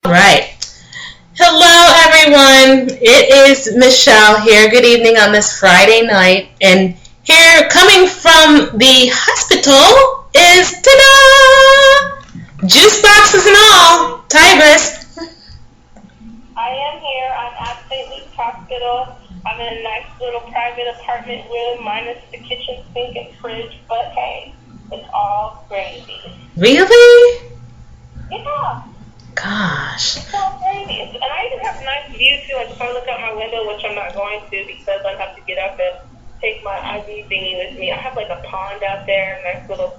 right. Hello, everyone. It is Michelle here. Good evening on this Friday night. And here, coming from the hospital, is ta-da! Juice boxes and all. Tigris. I am here. I'm at St. Luke's Hospital. I'm in a nice little private apartment room, minus the kitchen sink and fridge. But hey, it's all gravy. Really? Yeah. Gosh. It's all gravy. And I even have a nice view, too. I just want to look out my window, which I'm not going to because I have to get up and take my IV thingy with me. I have like a pond out there, a nice little,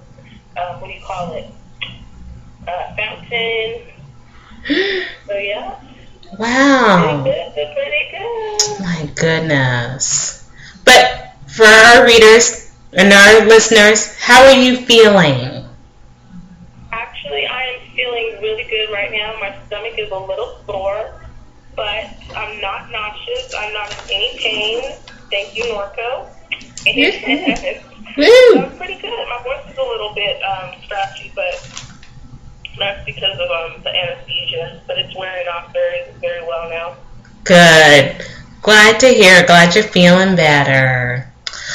what do you call it? Fountain. So, yeah. Wow. Pretty good. My goodness. But for our readers and our listeners, how are you feeling? Actually, I am feeling really good right now. My stomach is a little sore, but I'm not nauseous. I'm not in any pain. Thank you, Norco. Woo! I'm pretty good. My voice is a little bit scratchy, but that's because of the anesthesia. But it's wearing off very, very well now. Good. Glad to hear. Glad you're feeling better.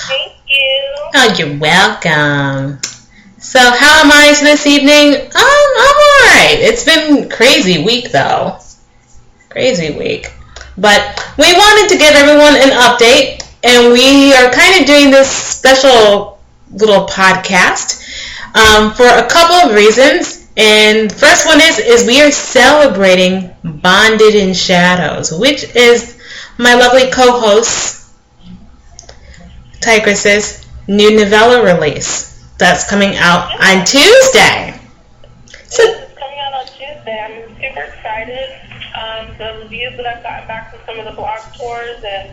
Thank you. Oh, you're welcome. So how am I this evening? I'm alright. It's been a crazy week though. Crazy week. But we wanted to give everyone an update, and we are kind of doing this special little podcast for a couple of reasons. And the first one is we are celebrating Bonded in Shadows, which is my lovely co-host Tigris's new novella release. That's coming out on Tuesday. So it's coming out on Tuesday. I'm super excited. The reviews that I've gotten back from some of the blog tours and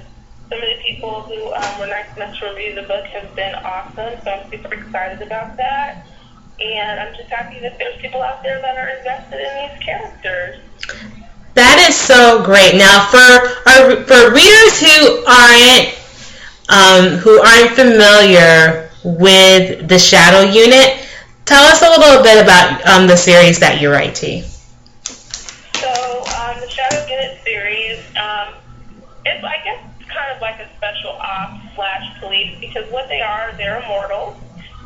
some of the people who were nice enough to review the book have been awesome. So I'm super excited about that. And I'm just happy that there's people out there that are invested in these characters. That is so great. Now, for readers who aren't familiar with the Shadow Unit, tell us a little bit about the series that you write, T. So, the Shadow Unit series, it's, I guess, kind of like a special ops / police, because what they are, they're immortals,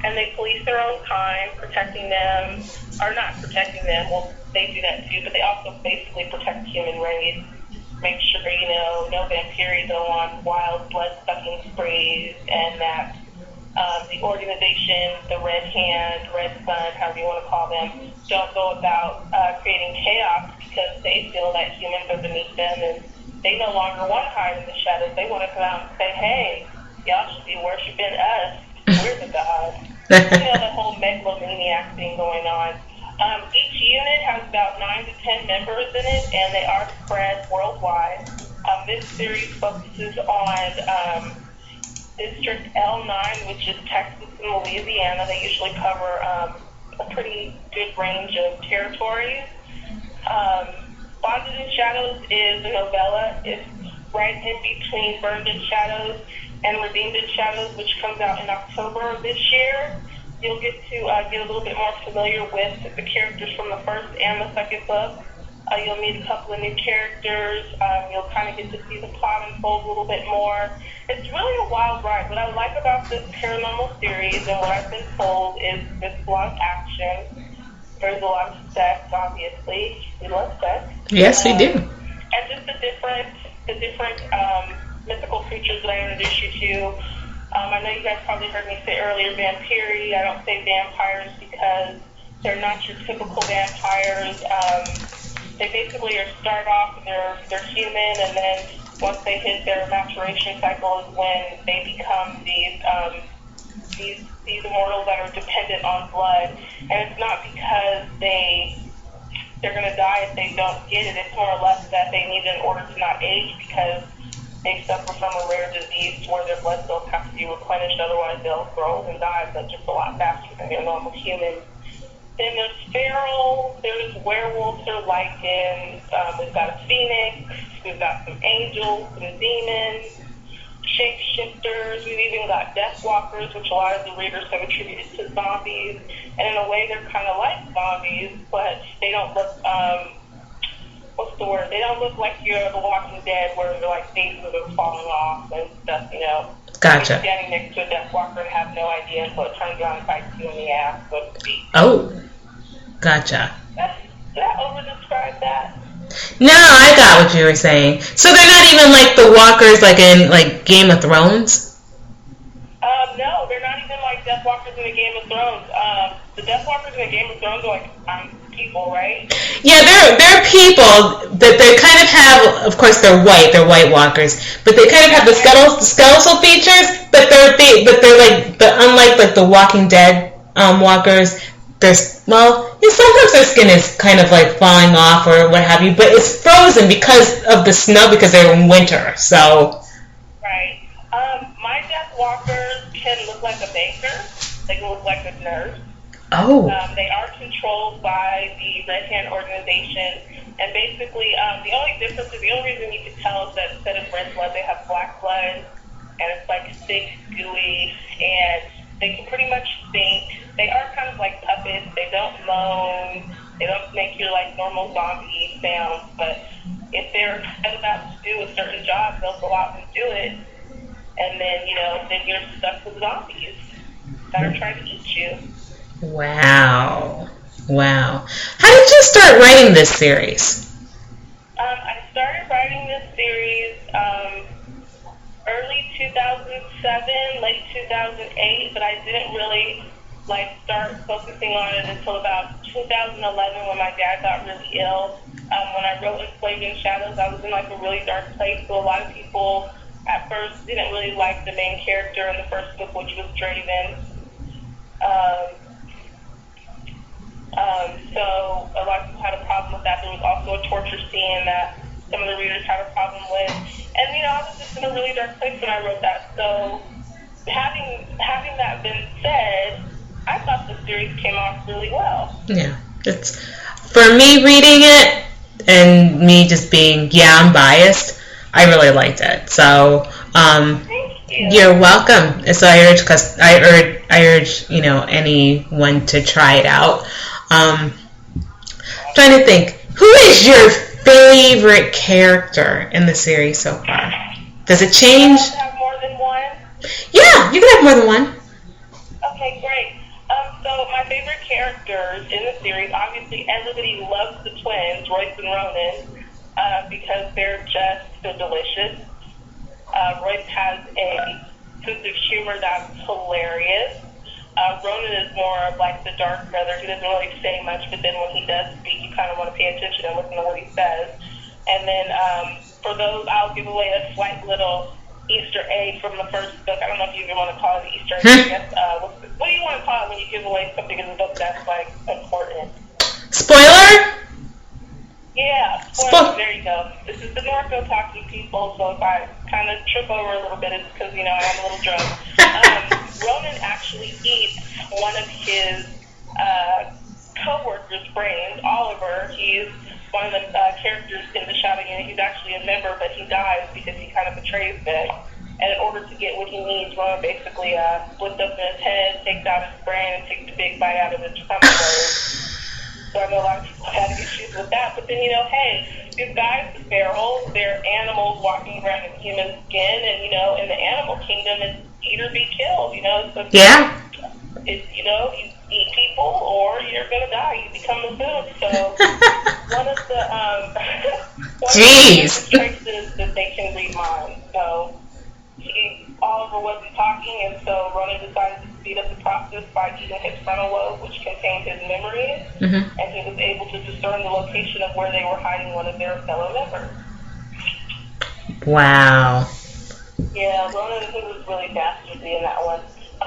and they police their own kind, protecting them, or not protecting them, well, they do that too, but they also basically protect the human race, make sure, no vampires go on wild blood-sucking sprees, and that the organization, the Red Hand, Red Sun, however you want to call them, don't go about creating chaos because they feel that humans are beneath them and they no longer want to hide in the shadows. They want to come out and say, hey, y'all should be worshiping us. We're the gods. That whole megalomaniac thing going on. Each unit has about 9 to 10 members in it, and they are spread worldwide. This series focuses on District L9, which is Texas and Louisiana. They usually cover a pretty good range of territories. Bonded in Shadows is a novella. It's right in between Burned in Shadows and Redeemed in Shadows, which comes out in October of this year. You'll get to get a little bit more familiar with the characters from the first and the second book. You'll meet a couple of new characters. You'll kind of get to see the plot unfold a little bit more. It's really a wild ride. What I like about this paranormal series and what I've been told is there's a lot of action. There's a lot of sex, obviously. We love sex. Yes, we do. And just the different mythical creatures that I introduced you to. I know you guys probably heard me say earlier vampiri. I don't say vampires because they're not your typical vampires. They basically start off, they're human, and then once they hit their maturation cycle is when they become these immortals that are dependent on blood. And it's not because they're going to die if they don't get it. It's more or less that they need it in order to not age because they suffer from a rare disease where their blood cells have to be replenished, otherwise they'll grow and die, but just a lot faster than your normal humans. Then there's feral, there's werewolves or lycans, we've got a phoenix, we've got some angels, some demons, shapeshifters, we've even got deathwalkers, which a lot of the readers have attributed to zombies, and in a way they're kind of like zombies, but they don't look what's the word? They don't look like you're The Walking Dead where they're like faces are falling off and stuff, you know. Gotcha. You're standing next to a death walker and have no idea until it turns around and bites you in the ass, so to speak. Oh, gotcha. Did I over-describe that? No, I got what you were saying. So they're not even like the walkers like in like Game of Thrones? No, they're not even like Death Walkers in the Game of Thrones. The Death Walkers in the Game of Thrones are like people, right? Yeah, they're people that they kind of have. Of course, they're white walkers, but they kind of have the skeletal features. But they're unlike like the Walking Dead walkers. Sometimes their skin is kind of like falling off or what have you, but it's frozen because of the snow because they're in winter. So. Right. My Death Walkers can look like a baker. They can look like a nurse. Oh. They are controlled by the Red Hand organization, and basically the only reason you can tell is that instead of red blood, they have black blood, and it's like thick, gooey, and they can pretty much think. They are kind of like puppets. They don't moan. They don't make your like normal zombie sounds, but if they're about to do a certain job, they'll go out and do it, and then then you're stuck with zombies that are trying to eat you. Wow. How did you start writing this series? I started writing this series early 2007, late 2008, but I didn't really start focusing on it until about 2011 when my dad got really ill. When I wrote Enslaved in Shadows, I was in a really dark place, so a lot of people at first didn't really like the main character in the first book, which was Draven. So a lot of people had a problem with that. There was also a torture scene that some of the readers had a problem with. And, I was just in a really dark place when I wrote that. So having that been said, I thought the series came off really well. Yeah. It's for me reading it and me just being, I'm biased, I really liked it. So, you're welcome. So I urge anyone to try it out. Trying to think, who is your favorite character in the series so far? Does it change? Do you have more than one? Yeah, you can have more than one. Okay, great. So my favorite characters in the series, obviously everybody loves the twins, Royce and Ronan, because they're delicious. Royce has a sense of humor that's hilarious. Ronan is more of the dark brother. He doesn't really say much, but then when he does speak, you kind of want to pay attention and listen to what he says. And then for those, I'll give away a slight little Easter egg from the first book. I don't know if you even want to call it the Easter egg. I guess, what do you want to call it when you give away something in the book that's important? Spoiler? Yeah, spoiler. There you go. This is the Norco talking people, so if I kind of trip over a little bit, it's because, I'm a little drunk. Ronan actually eats one of his co-workers' brains, Oliver. He's one of the characters in the Shadow Unit. He's actually a member, but he dies because he kind of betrays them. And in order to get what he needs, Ronan basically splits open his head, takes out his brain, and takes a big bite out of his stomach. So I know a lot of people had issues with that. But then, hey, these guys, the ferals, they're animals walking around in human skin. And, in the animal kingdom, it's eat or be killed, So yeah. You eat people or you're going to die. You become the food. So one of the tricks is that they can read minds. So Oliver wasn't talking, and so Ronan decided to speed up the process by eating his frontal lobe, which contained his memories, and he was able to discern the location of where they were hiding one of their fellow members. Wow. Yeah, Ronan was really dastardly in that one.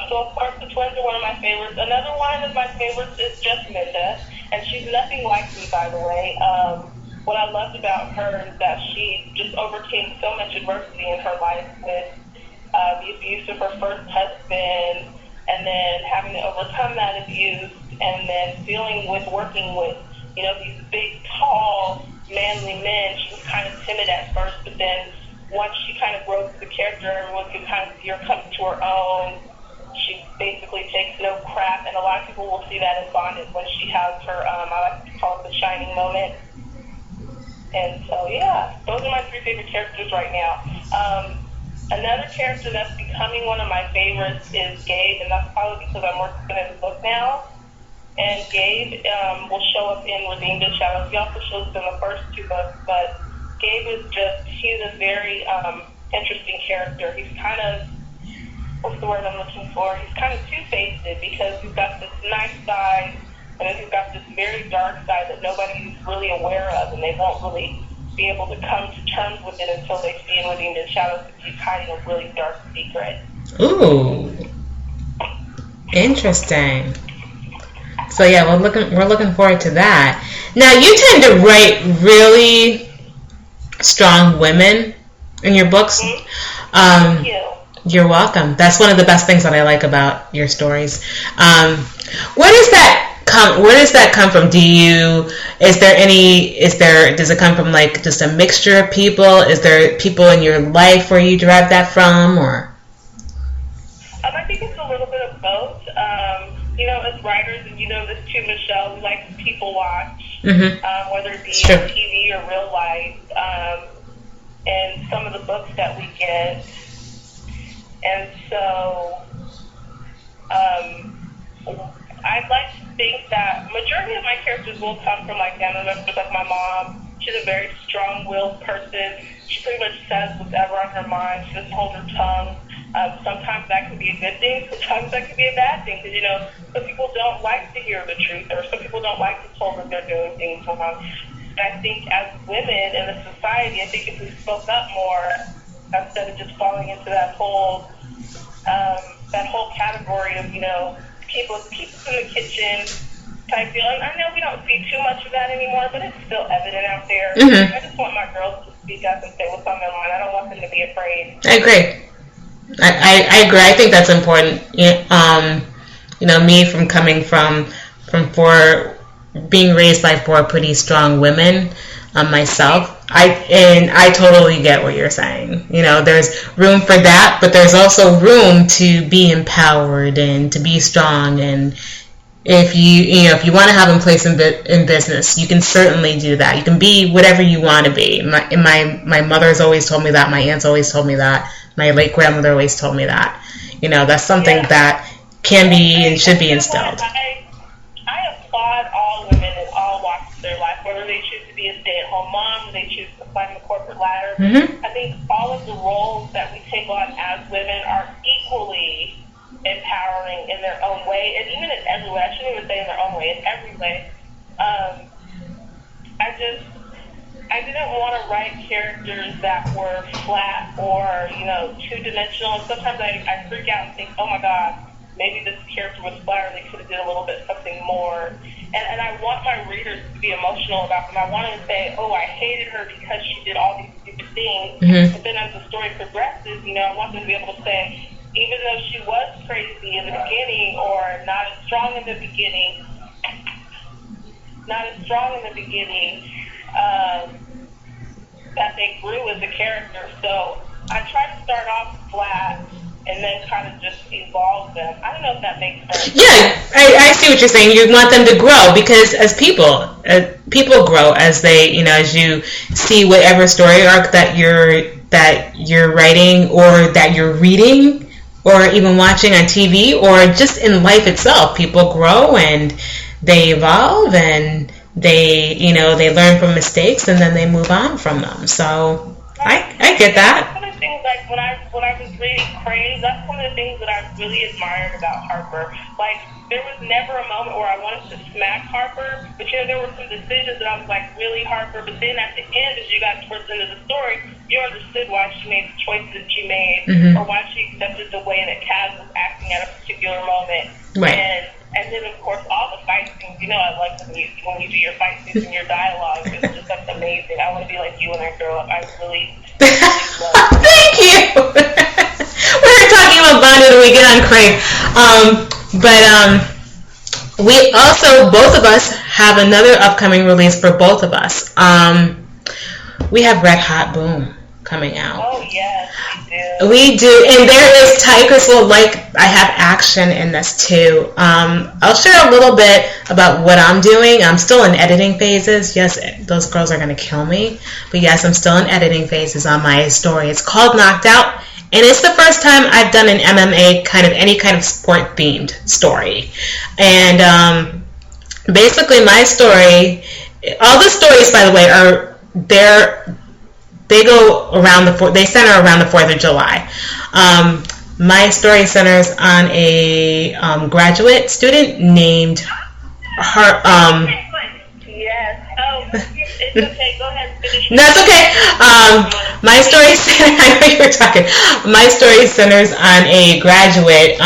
So, of course, the twins are one of my favorites. Another one of my favorites is just Minda, and she's nothing like me, by the way. What I loved about her is that she just overcame so much adversity in her life with the abuse of her first husband, and then having to overcome that abuse, and then working with, these big, tall, manly men. She was kind of timid at first, but then once she kind of broke the character, everyone could kind of see her come to her own. She basically takes no crap, and a lot of people will see that in Bondage when she has her, I like to call it the shining moment. And so, yeah, those are my 3 favorite characters right now. Another character that's becoming one of my favorites is Gabe, and that's probably because I'm working in his book now. And Gabe will show up in Redeemed in Shadows. He also shows up in the first 2 books, but Gabe is he's a very interesting character. He's kind of, what's the word I'm looking for? He's kind of two-faced because he's got this nice side, and then he's got this very dark side that nobody's really aware of, and they won't really be able to come to terms with it until they see in Redeemed in Shadows that he's hiding a really dark secret. Ooh. Interesting. So yeah, we're looking forward to that. Now you tend to write really strong women in your books. Thank you. You're welcome. That's one of the best things that I like about your stories. Where does that come from? Does it come from like just a mixture of people? Is there people in your life where you derive that from, or? I think it's a little bit of both. As writers, and this too, Michelle, we like to people watch, whether it be on TV or real life, and some of the books that we get. And so, I'd like to think that majority of my characters will come from like family members, like my mom. She's a very strong-willed person. She pretty much says whatever on her mind. She doesn't hold her tongue. Sometimes that can be a good thing. Sometimes that can be a bad thing because, some people don't like to hear the truth, or some people don't like to tell that they're doing things wrong. And I think as women in the society, I think if we spoke up more, instead of just falling into that whole category of, keep us in the kitchen type deal. And I know we don't see too much of that anymore, but it's still evident out there. I just want my girls to speak up and say what's on their mind. I don't want them to be afraid. I agree. I agree. I think that's important. Me from coming from being raised by 4 pretty strong women myself, I totally get what you're saying. There's room for that, but there's also room to be empowered and to be strong. And if you want to have a place in business, you can certainly do that. You can be whatever you want to be. My mother's always told me that. My aunts always told me that. My late grandmother always told me that. That's something that can be and should be instilled. I applaud all women in all walks of their life, whether they choose to be a stay-at-home mom, they choose to climb the corporate ladder. I think all of the roles that we take on as women are equally empowering in their own way, and even in every way. I shouldn't even say in their own way, in every way. I didn't want to write characters that were flat or, two-dimensional. Sometimes I freak out and think, oh my God, maybe this character was flat, or they could have did a little bit something more. And I want my readers to be emotional about them. I want them to say, oh, I hated her because she did all these stupid things. But then as the story progresses, I want them to be able to say, even though she was crazy in the beginning, or not as strong in the beginning, that they grew as a character. So I try to start off flat and then kind of just evolve them. I don't know if that makes sense. Yeah, I see what you're saying. You want them to grow because as people grow as they, as you see whatever story arc that you're writing or that you're reading or even watching on TV or just in life itself. People grow and they evolve and they learn from mistakes and then they move on from them. So I get that. One of the things, like when I was reading Crave, that's one of the things that I really admired about Harper. Like, there was never a moment where I wanted to smack Harper, but there were some decisions that I was like, really, Harper? But then at the end, as you got towards the end of the story, you understood why she made the choices that she made, or why she accepted the way that Kaz was acting at a particular moment. Right. And then, of course, all the fight scenes. I like when you do your fight scenes and your dialogue. It's just that's amazing. I want to be like you when I grow up. I really love it. Thank you. We were talking about Bonnie when we get on Craig. But we also, both of us, have another upcoming release for both of us. We have Red Hot Boom coming out. Oh, yes, we do. We do, and there is Tigris will like. I have action in this too. I'll share a little bit about what I'm doing. I'm still in editing phases. Yes, those girls are going to kill me, but yes, I'm still in editing phases on my story. It's called Knocked Out, and it's the first time I've done an MMA any kind of sport themed story. And basically, my story. All the stories, by the way, they go around they center around the 4th of July. My story centers on a graduate student named her. Yes. Oh, it's okay. Go ahead and finish. That's okay. My story. I know you were talking. My story centers on a graduate.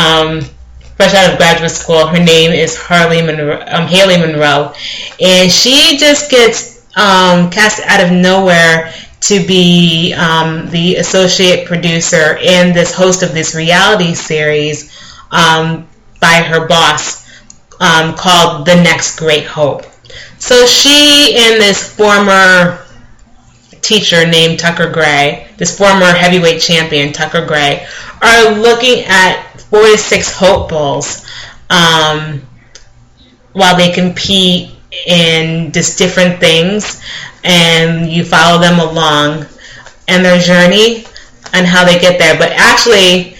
Fresh out of graduate school. Her name is Haley Monroe, and she just gets cast out of nowhere to be the associate producer and this host of this reality series by her boss called The Next Great Hope. So she and this former teacher named Tucker Gray, this former heavyweight champion Tucker Gray, are looking at 4 to 6 hopefuls while they compete in just different things, and you follow them along and their journey and how they get there. But actually,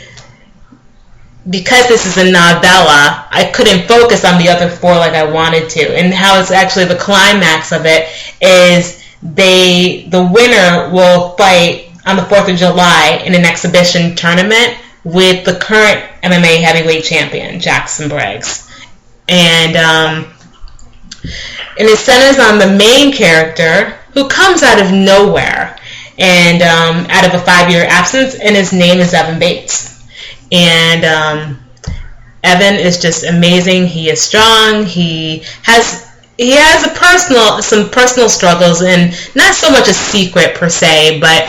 because this is a novella, I couldn't focus on the other 4 like I wanted to. And how it's actually the climax of it is the winner will fight on the 4th of July in an exhibition tournament with the current MMA heavyweight champion, Jackson Briggs. And it centers on the main character who comes out of nowhere and out of a 5-year absence, and his name is Evan Bates. And Evan is just amazing. He is strong. He has some personal struggles, and not so much a secret per se, but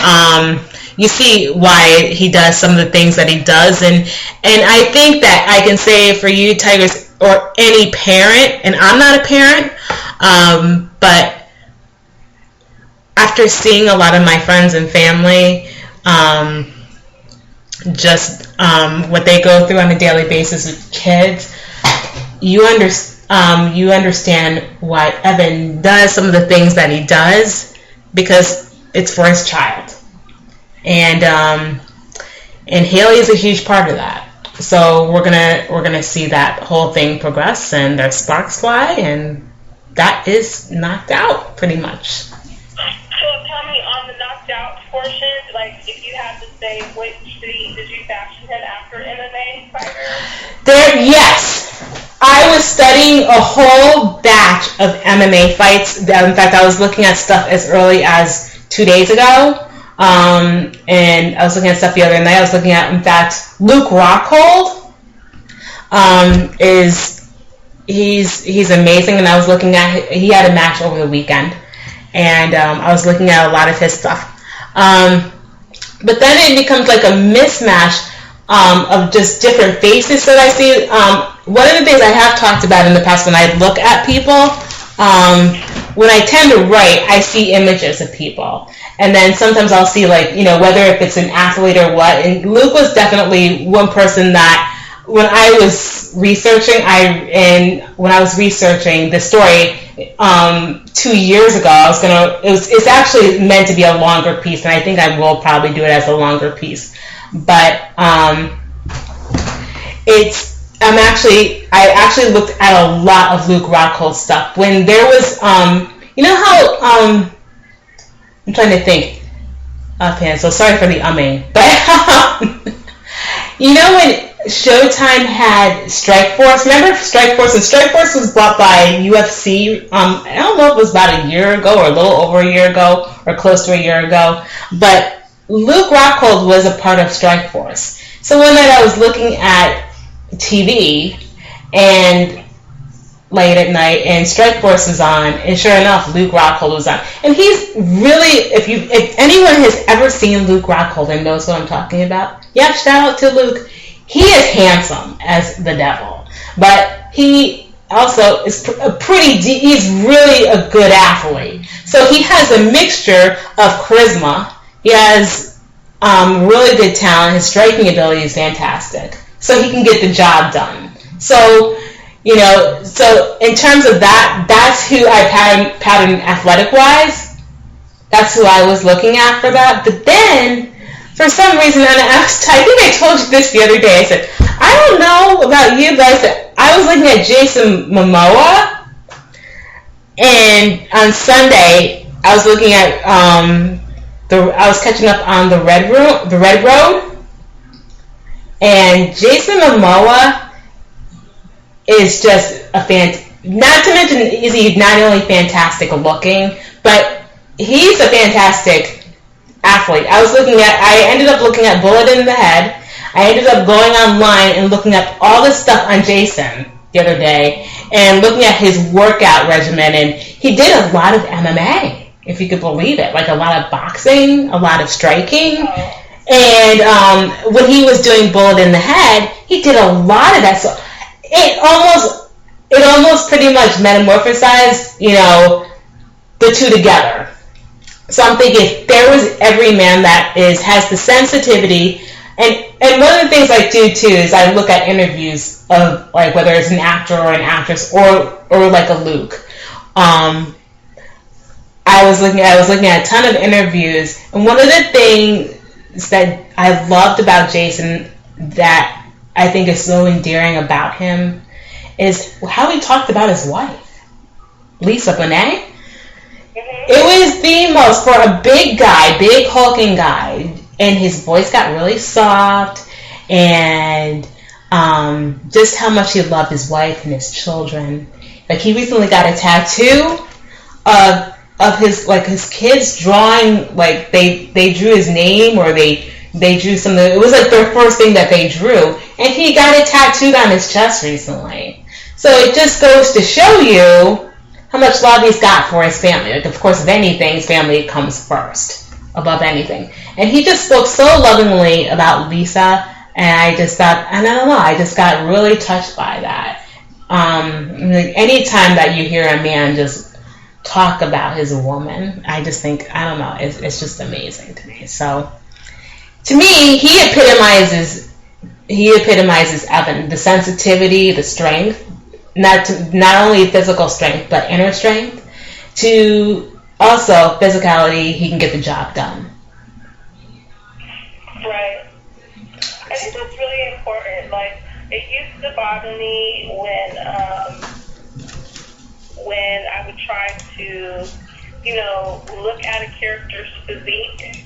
you see why he does some of the things that he does. And I think that I can say for you, Tigris, or any parent, and I'm not a parent, but after seeing a lot of my friends and family, what they go through on a daily basis with kids, you understand why Evan does some of the things that he does, because it's for his child. And Haley is a huge part of that. So we're gonna see that whole thing progress, and their sparks fly, and that is Knocked Out pretty much. So tell me, on the Knocked Out portion, like if you had to say which city did you faction head after MMA fighter? Yes. I was studying a whole batch of MMA fights. In fact, I was looking at stuff as early as 2 days ago. And I was looking at stuff the other night. I was looking at, in fact, Luke Rockhold. He's amazing, and I was looking at, he had a match over the weekend, and I was looking at a lot of his stuff. But then it becomes like a mismatch of just different faces that I see. One of the things I have talked about in the past, when I look at people, when I tend to write, I see images of people. And then sometimes I'll see, like, whether if it's an athlete or what. And Luke was definitely one person that, when I was researching, the story 2 years ago, it's actually meant to be a longer piece, and I think I will probably do it as a longer piece. But I actually looked at a lot of Luke Rockhold's stuff. When there was, how, I'm trying to think offhand, so sorry for the umming. But, when Showtime had Strikeforce, remember Strikeforce? And Strikeforce was bought by UFC, I don't know if it was about a year ago or a little over a year ago or close to a year ago. But Luke Rockhold was a part of Strikeforce. So one night I was looking at TV and late at night, and Strikeforce was on, and sure enough, Luke Rockhold was on. And he's really, if anyone has ever seen Luke Rockhold and knows what I'm talking about, yeah, shout out to Luke. He is handsome as the devil, but he also is he's really a good athlete. So he has a mixture of charisma. He has really good talent. His striking ability is fantastic. So he can get the job done. So, so in terms of that, that's who I patterned athletic-wise. That's who I was looking at for that. But then, for some reason, and I think I told you this the other day. I said, I don't know about you, but I said, I was looking at Jason Momoa, and on Sunday, I was looking at I was catching up on the Red Road, and Jason Momoa is just not to mention is he not only fantastic looking, but he's a fantastic athlete. I ended up looking at Bullet in the Head. I ended up going online and looking up all this stuff on Jason the other day and looking at his workout regimen, and he did a lot of MMA, if you could believe it, like a lot of boxing, a lot of striking. And when he was doing Bullet in the Head, he did a lot of that. So it almost pretty much metamorphosized, the two together. So I'm thinking if there was every man that has the sensitivity, and one of the things I do too is I look at interviews of like whether it's an actor or an actress or like a Luke. I was looking at a ton of interviews, and one of the things that I loved about Jason that I think is so endearing about him is how he talked about his wife, Lisa Bonet. It was the most, for a big guy, big hulking guy, and his voice got really soft, and just how much he loved his wife and his children. Like he recently got a tattoo of his kids drawing, like they drew his name, or they drew something. It was like their first thing that they drew, and he got it tattooed on his chest recently. So it just goes to show you how much love he's got for his family. Like, of course, if anything, his family comes first, above anything. And he just spoke so lovingly about Lisa, and I just thought, I don't know, I just got really touched by that. Anytime that you hear a man just talk about his woman, I just think, I don't know, it's just amazing to me. So, to me, he epitomizes Evan, the sensitivity, the strength, not only physical strength, but inner strength, to also physicality, he can get the job done. Right. I think that's really important. Like, it used to bother me when I would try to, look at a character's physique,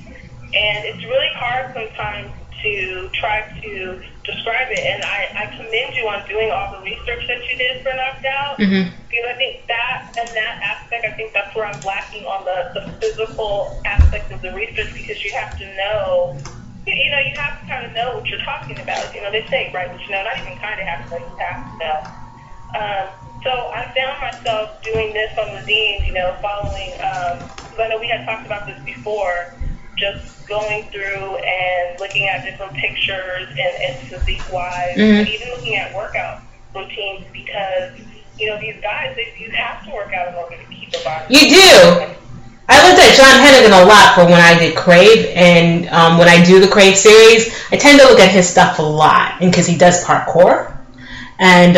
and it's really hard sometimes to try to describe it, and I commend you on doing all the research that you did for Knocked Out, because I think that aspect, I think that's where I'm lacking on the physical aspect of the research, because you have to know, you have to kind of know what you're talking about. They say, right, but not even kind of have to know, you have to know. So I found myself doing this on the zines, following, because I know we had talked about this before, just going through and looking at different pictures and physique-wise, and even looking at workout routines, because, these guys, you have to work out in order to keep a body. You do. I looked at John Hennigan a lot for when I did Crave, and when I do the Crave series, I tend to look at his stuff a lot, because he does parkour, and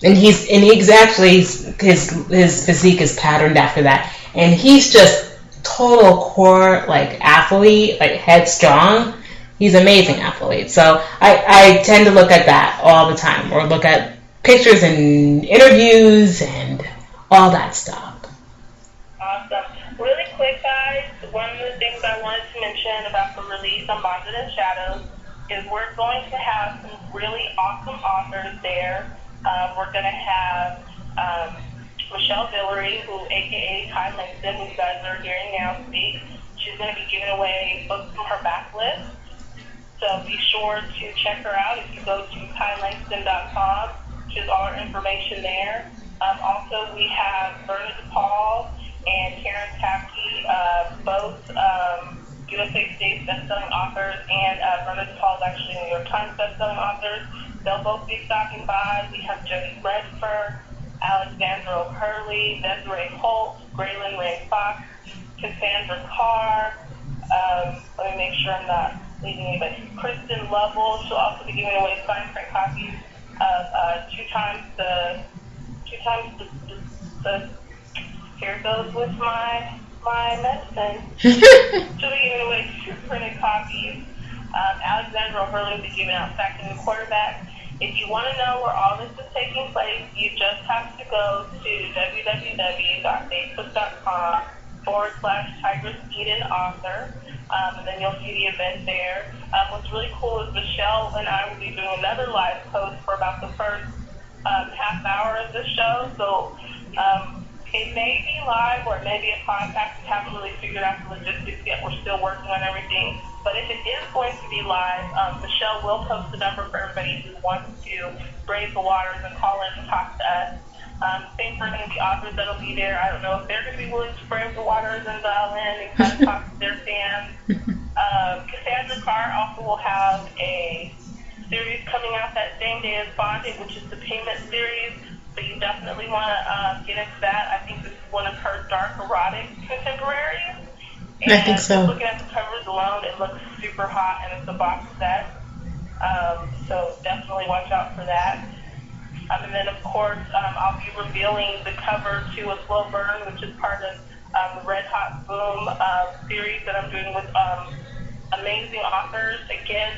he's actually, his physique is patterned after that, and he's just total core, like, athlete, like, headstrong. He's an amazing athlete. So I tend to look at that all the time, or look at pictures and interviews and all that stuff. Awesome. Really quick, guys, one of the things I wanted to mention about the release on Bonded in Shadows is we're going to have some really awesome authors there. We're going to have Michele Villery, who, a.k.a. Kai Langston, who you guys are hearing now speak. She's going to be giving away books from her backlist. So be sure to check her out if you go to KaiLangston.com. She has all her information there. Also, we have Verna DePaul and Karen Tapke, both USA Today bestselling authors, and Verna DePaul is actually New York Times bestselling authors. They'll both be stopping by. We have Jody Redford, Alexandra O'Hurley, Desiree Holt, Graylin Ray Fox, Cassandra Carr, Let me make sure I'm not leaving anybody. Kristen Lovell, she'll also be giving away signed print copies of two times the here goes with my medicine. She'll be giving away 2 printed copies. Alexandra O'Hurley will be giving out sacking and quarterback. If you want to know where all this is taking place, you just have to go to www.facebook.com/Tigris Eden Author, and then you'll see the event there. What's really cool is Michelle and I will be doing another live post for about the first half hour of the show. So it may be live or it may be a podcast. We haven't really figured out the logistics yet. We're still working on everything. But if it is going to be live, Michelle will post the number for everybody who wants to brave the waters and call in and talk to us. Same for any of the authors that will be there. I don't know if they're going to be willing to brave the waters and dial in and kind of talk to their fans. Cassandra Carr also will have a series coming out that same day as Bonding, which is the payment series. So you definitely want to get into that. I think this is one of her dark erotic contemporaries. And I think so. Looking at the covers alone, it looks super hot, and it's a box set. So definitely watch out for that. And then, of course, I'll be revealing the cover to A Slow Burn, which is part of the Red Hot Boom series that I'm doing with amazing authors. Again,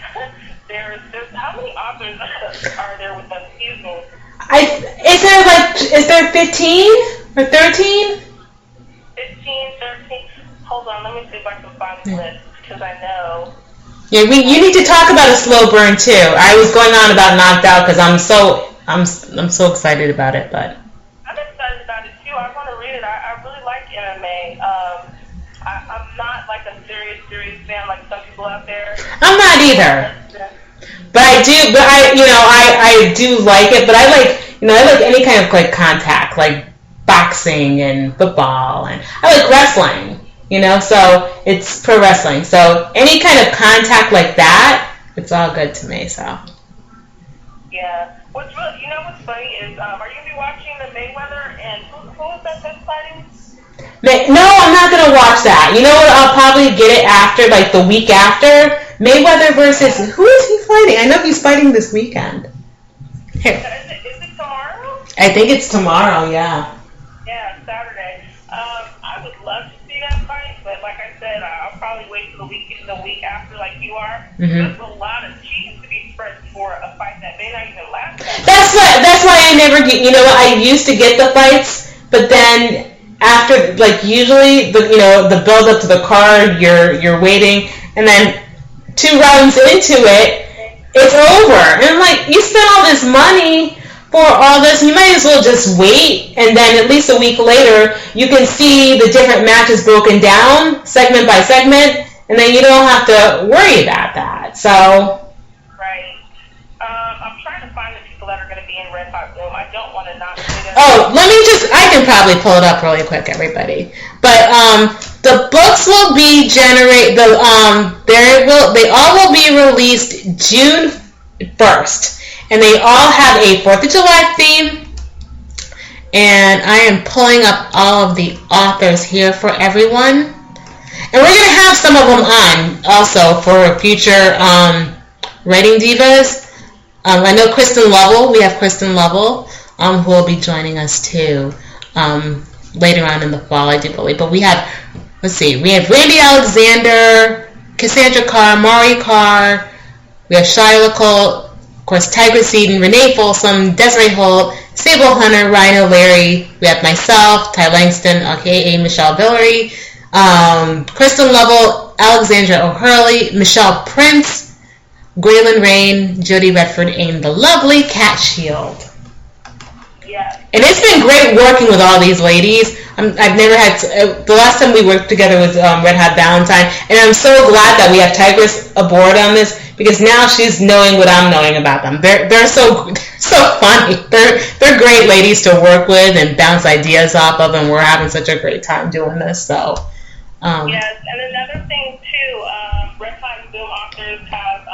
there's how many authors are there with us? Excuse me. Is there 15 or 13? 15, 13. Hold on, let me see if I can find the list, because I know. Yeah, you need to talk about A Slow Burn too. I was going on about Knocked Out because I'm so excited about it, but I'm excited about it too. I want to read it. I really like MMA. I'm not like a serious fan like some people out there. I'm not either. But I do like it. But I like any kind of like contact, like boxing and football, and I like wrestling. So it's pro wrestling. So any kind of contact like that, it's all good to me. So. Yeah. What's funny is, are you gonna be watching the Mayweather and who is that that's fighting? No, I'm not gonna watch that. You know what? I'll probably get it after, like the week after. Mayweather versus who is he fighting? I know he's fighting this weekend. Here. Is it tomorrow? I think it's tomorrow. Yeah. Yeah, Saturday. I would love to see that fight, but like I said, I'll probably wait till the week after, like you are. Mm-hmm. There's a lot of cheese to be spread for a fight that may not even last. That's why I never get. I used to get the fights, but then after, like usually the build up to the card, you're waiting, and then 2 rounds into it, it's over. And I'm like, you spent all this money for all this, you might as well just wait, and then at least a week later, you can see the different matches broken down, segment by segment, and then you don't have to worry about that. So. Right. I'm trying to find the people that are going to be in Red Hot Boom. I don't want to not say that. Oh, I can probably pull it up really quick, everybody. But the books will be they all will be released June 1st. And they all have a 4th of July theme. And I am pulling up all of the authors here for everyone. And we're going to have some of them on also for future Writing Divas. I know Kristen Lovell. We have Kristen Lovell who will be joining us too later on in the fall, I do believe. But we have Randy Alexander, Cassandra Carr, Maury Carr. We have Shia LaColte. Of course, Tigris Eden, Renee Folsom, Desiree Holt, Sable Hunter, Ryan O'Leary. We have myself, Ty Langston, aka Michele Villery, Kristen Lovell, Alexandra O'Hurley, Michelle Prince, Graylin Rain, Jody Redford, and the lovely Kat Shield. Yeah. And it's been great working with all these ladies. I've never had the last time we worked together was Red Hot Valentine, and I'm so glad that we have Tigris aboard on this because now she's knowing what I'm knowing about them. They're so funny. They're great ladies to work with and bounce ideas off of, and we're having such a great time doing this. So. Yes, and another thing too, Red Hot Boom authors have.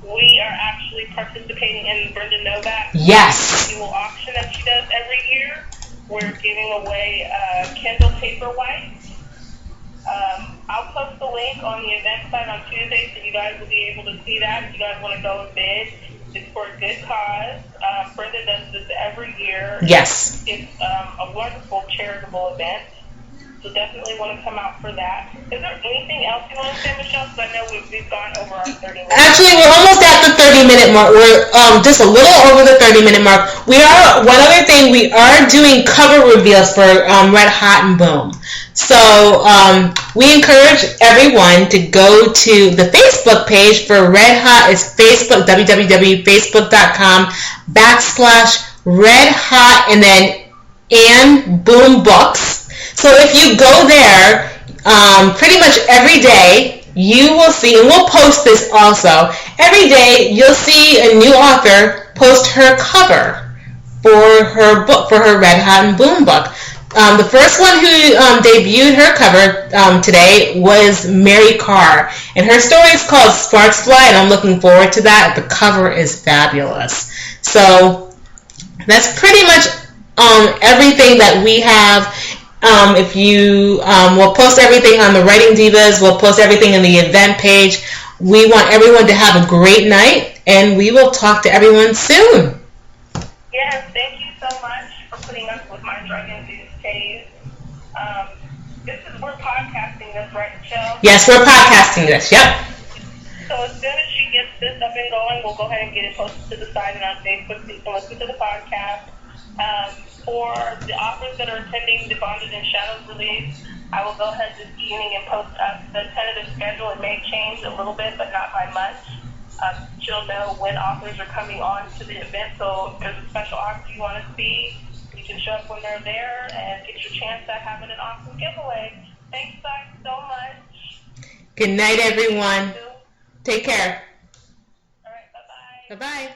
We are actually participating in Brenda Novak's annual auction that she does every year. We're giving away Kindle Paperwhite. I'll post the link on the event site on Tuesday, so you guys will be able to see that if you guys want to go and bid. It's for a good cause. Brenda does this every year. Yes. It's a wonderful charitable event. So definitely want to come out for that. Is there anything else you want to say, Michelle? Because I know we've gone over our 30 minutes. Actually, we're almost at the 30-minute mark. We're just a little over the 30-minute mark. One other thing, we are doing cover reveals for Red Hot and Boom. So we encourage everyone to go to the Facebook page for Red Hot. It's Facebook, www.facebook.com/Red Hot and Boom Books. So if you go there, pretty much every day, you will see, and we'll post this also, every day you'll see a new author post her cover for her book, for her Red Hot and Boom book. The first one who debuted her cover today was Mary Carr, and her story is called Sparks Fly, and I'm looking forward to that. The cover is fabulous. So that's pretty much everything that we have. If you, we'll post everything on the Writing Divas. We'll post everything in the event page. We want everyone to have a great night, and we will talk to everyone soon. Yes, thank you so much for putting up with my drug-induced case. We're podcasting this, right, Michelle? Yes, we're podcasting this. Yep. So as soon as she gets this up and going, we'll go ahead and get it posted to the site and on Facebook so you can listen to the podcast. For the authors that are attending the Bonded in Shadows release, I will go ahead this evening and post up the tentative schedule. It may change a little bit, but not by much. She'll know when authors are coming on to the event, so if there's a special author you want to see, you can show up when they're there and get your chance at having an awesome giveaway. Thanks guys so much. Good night, everyone. Take care. All right, bye-bye. Bye-bye.